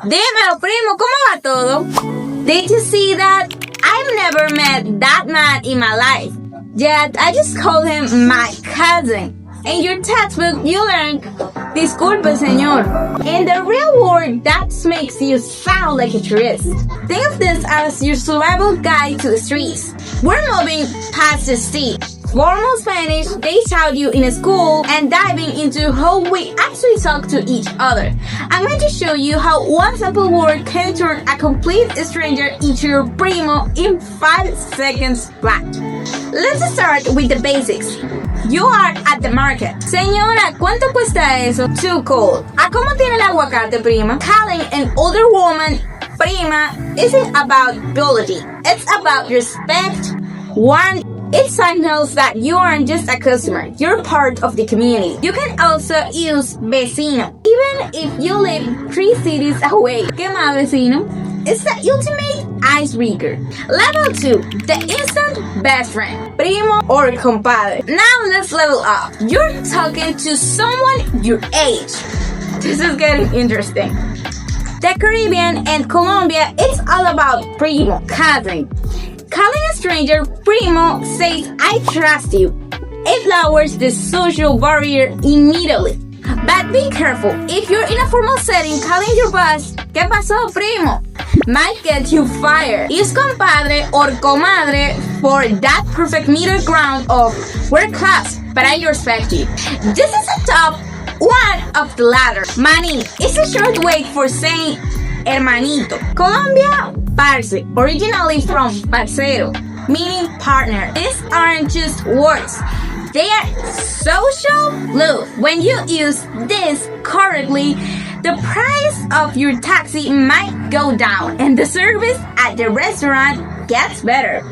Dímelo, primo, ¿cómo va todo? Did you see that? I've never met that man in my life. Yet, I just call him my cousin. In your textbook, you learn, disculpe, señor. In the real world, that makes you sound like a tourist. Think of this as your survival guide to the streets. We're moving past the sea. Formal Spanish they taught you in school and diving into how we actually talk to each other. I'm going to show you how one simple word can turn a complete stranger into your primo in 5 seconds flat. Let's start with the basics. You are at the market. Señora, ¿cuánto cuesta eso? Too cold. ¿A cómo tiene el aguacate, prima? Calling an older woman prima isn't about ability. It's about respect. One, it signals that you aren't just a customer, you're part of the community. You can also use Vecino, even if you live 3 cities away. ¿Qué más, vecino? It's the ultimate icebreaker. Level 2, the instant best friend, Primo or Compadre. Now let's level up. You're talking to someone your age. This is getting interesting. The Caribbean and Colombia, it's all about Primo, cousin. Calling a stranger Primo says, I trust you. It lowers the social barrier immediately. But be careful, if you're in a formal setting calling your boss, ¿Qué pasó, primo? Might get you fired. Use compadre or comadre for that perfect middle ground of we're class, but I respect you. This is the top one of the ladder. Manín is a short way for saying hermanito. Colombia, Parce, originally from parcero, meaning partner. These aren't just words. They are social glue. When you use this correctly, the price of your taxi might go down and the service at the restaurant gets better.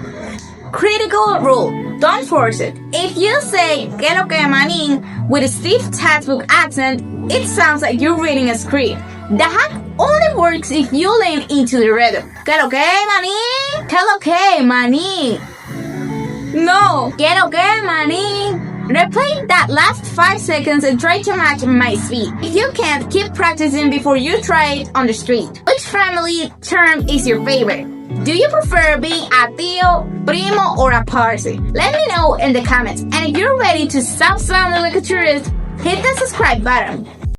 Critical rule. Don't force it. If you say, ¿Qué lo que, manín? With a stiff textbook accent, it sounds like you're reading a script. The hack only works if you lean into the rhythm. ¿Qué lo que, manín? ¿Qué lo que, manín? No, ¿qué lo que, manín? Replay that last 5 seconds and try to match my speed. If you can't, keep practicing before you try it on the street. Which family term is your favorite? Do you prefer being a tío, primo, or a parce? Let me know in the comments. And if you're ready to stop sounding like a tourist, hit the subscribe button.